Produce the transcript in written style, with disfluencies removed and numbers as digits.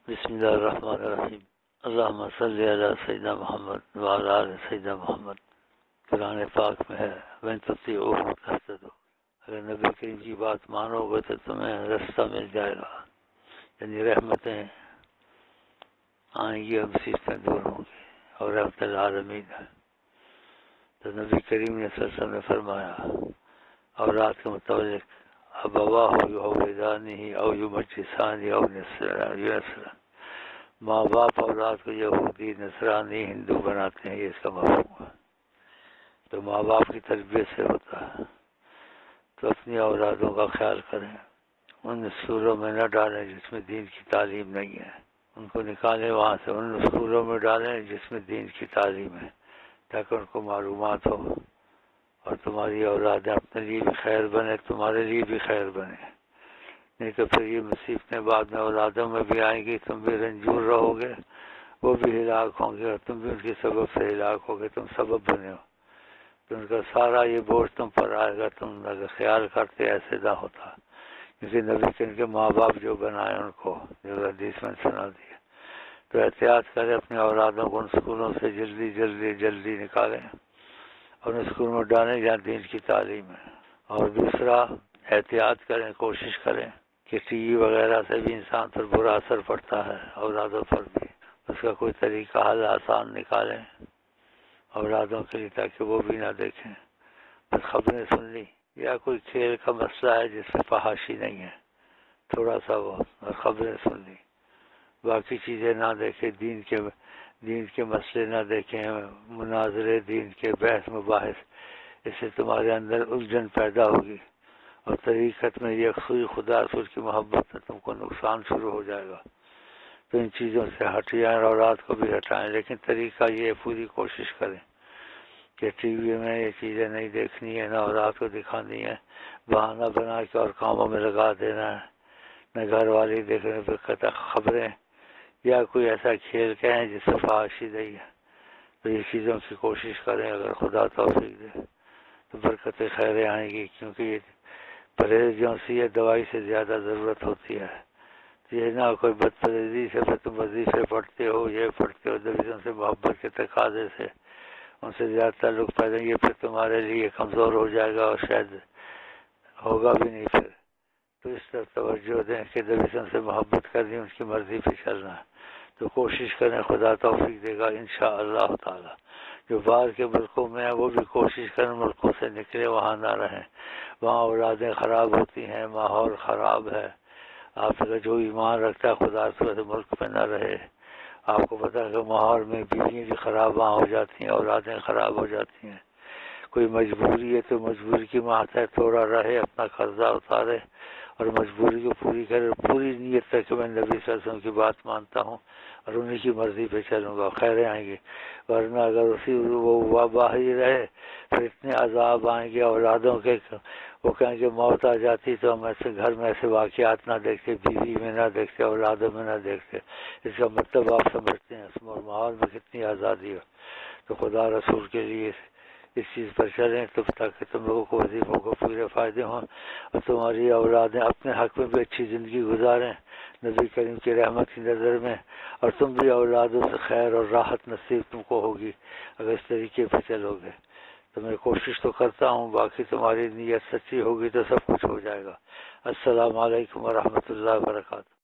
بسم اللہ الرحمن الرحیم اللہم صلی علی سیدنا محمد وعلی آل سیدنا محمد۔ قرآن پاک میں ہے وَإِن تُطِيعُوهُ تَهْتَدُوا، اگر نبی کریم کی بات مانو گے تو تمہیں رستہ مل جائے گا، یعنی رحمتیں آئیں گی اور مصیبتیں دور ہوں گی اور رحمت العالمین ہے۔ تو نبی کریم نے صلی اللہ علیہ وسلم نے فرمایا اولاد کے متعلق ابواہ یحودانہ او یمجسانہ او یونصرانہ، ماں باپ اولاد کو یہودی نصرانی ہندو بناتے ہیں، یہ اس کا مفہوم ہے۔ تو ماں باپ کی تربیت سے ہوتا ہے، تو اپنی اولادوں کا خیال کریں، ان اسکولوں میں نہ ڈالیں جس میں دین کی تعلیم نہیں ہے، ان کو نکالیں وہاں سے، ان اسکولوں میں ڈالیں جس میں دین کی تعلیم ہے، تاکہ ان کو معلومات ہو اور تمہاری اولادیں اپنے لیے بھی خیر بنے، تمہارے لیے بھی خیر بنے۔ نہیں تو پھر یہ مصیبتیں بعد میں اولادوں میں بھی آئیں گی، تم بھی رنجور رہو گے، وہ بھی ہلاک ہوں گے اور تم بھی ان کے سبب سے ہلاک ہوگے، تم سبب بنے ہو، تو ان کا سارا یہ بوجھ تم پر آئے گا۔ تم اگر خیال کرتے ایسے نہ ہوتا، کیونکہ نبی کے ان کے ماں باپ جو بنائے ان کو جو حدیث میں سنا دیا، تو احتیاط کریں اپنے اولادوں کو ان اسکولوں سے جلدی نکالیں اور ان اسکول میں ڈالیں جہاں دین کی تعلیم ہے۔ اور دوسرا احتیاط کریں، کوشش کریں کہ ٹی وی وغیرہ سے بھی انسان پر برا اثر پڑتا ہے، اولادوں پر بھی، اس کا کوئی طریقہ حل آسان نکالیں اولادوں کے لیے تاکہ وہ بھی نہ دیکھیں۔ بس خبریں سن لی یا کوئی کھیل کا مسئلہ ہے جس میں فحاشی نہیں ہے، تھوڑا سا وہ خبریں سن لی، باقی چیزیں نہ دیکھیں، دین کے مسئلے نہ دیکھیں، مناظرے دین کے، بحث مباحث، اس سے تمہارے اندر الجھن پیدا ہوگی اور طریقت میں یکسوئی خدا رسول کی محبت سے تم کو نقصان شروع ہو جائے گا۔ تو ان چیزوں سے ہٹ جائیں، اولاد کو بھی ہٹائیں، لیکن طریقہ یہ پوری کوشش کریں کہ ٹی وی میں یہ چیزیں نہیں دیکھنی ہے، نہ اولاد کو دکھانی ہے، بہانہ بنا کے اور کاموں میں لگا دینا ہے، نہ گھر والے دیکھنے پہ قطع خبریں یا کوئی ایسا کھیل کہیں جس سے فحاشی نہیں ہے۔ تو یہ چیزوں کی کوشش کریں، اگر خدا توفیق دے تو برکت خیریں آئیں گی، کیونکہ یہ پرہیز جو سی ہے دوائی سے زیادہ ضرورت ہوتی ہے۔ یہ نہ کوئی بد پرہیزی سے پھر تم وظیفے پڑھتے ہو، یہ پڑھتے ہو، دوسروں سے محبت کے تقاضے سے ان سے زیادہ تعلق پیدا، یہ پھر تمہارے لیے کمزور ہو جائے گا اور شاید ہوگا بھی نہیں پھر۔ تو اس طرف توجہ دیں کہ دوسروں سے محبت کرنی، ان کی مرضی پہ چلنا ہے۔ تو کوشش کریں، خدا توفیق دے گا انشاءاللہ تعالی۔ جو باہر کے ملکوں میں ہیں وہ بھی کوشش کریں ملکوں سے نکلے، وہاں نہ رہیں، وہاں اولادیں خراب ہوتی ہیں، ماحول خراب ہے۔ آپ کا جو ایمان رکھتا ہے خدا سے ملک میں نہ رہے۔ آپ کو پتہ ہے کہ ماحول میں بیویاں بھی خراب ہو جاتی ہیں، اولادیں خراب ہو جاتی ہیں۔ کوئی مجبوری ہے تو مجبوری کی ماتحت تھوڑا رہے، اپنا قرضہ اتارے اور مجبوری کو پوری کرے، پوری نیت ہے کہ میں نبی صلی اللہ علیہ وسلم کی بات مانتا ہوں اور انہی کی مرضی پہ چلوں گا، خیریں آئیں گی۔ ورنہ اگر اسی وہ باہر ہی رہے پھر اتنے عذاب آئیں گے اولادوں کے، وہ کہیں کہ موت آ جاتی تو ہم ایسے گھر میں ایسے واقعات نہ دیکھتے، بیوی میں نہ دیکھتے، اولادوں میں نہ دیکھتے۔ اس کا مطلب آپ سمجھتے ہیں اس ماحول میں کتنی آزادی ہو۔ تو خدا رسول کے لیے اس چیز پر چلیں تو تاکہ تم لوگوں کو وظیفوں کو پورے فائدے ہوں اور تمہاری اولادیں اپنے حق میں بھی اچھی زندگی گزاریں نبی کریم کی رحمت کی نظر میں، اور تم بھی اولادوں سے خیر اور راحت نصیب تم کو ہوگی اگر اس طریقے پہ چلو گے۔ تو میں کوشش تو کرتا ہوں، باقی تمہاری نیت سچی ہوگی تو سب کچھ ہو جائے گا۔ السلام علیکم ورحمۃ اللہ وبرکاتہ۔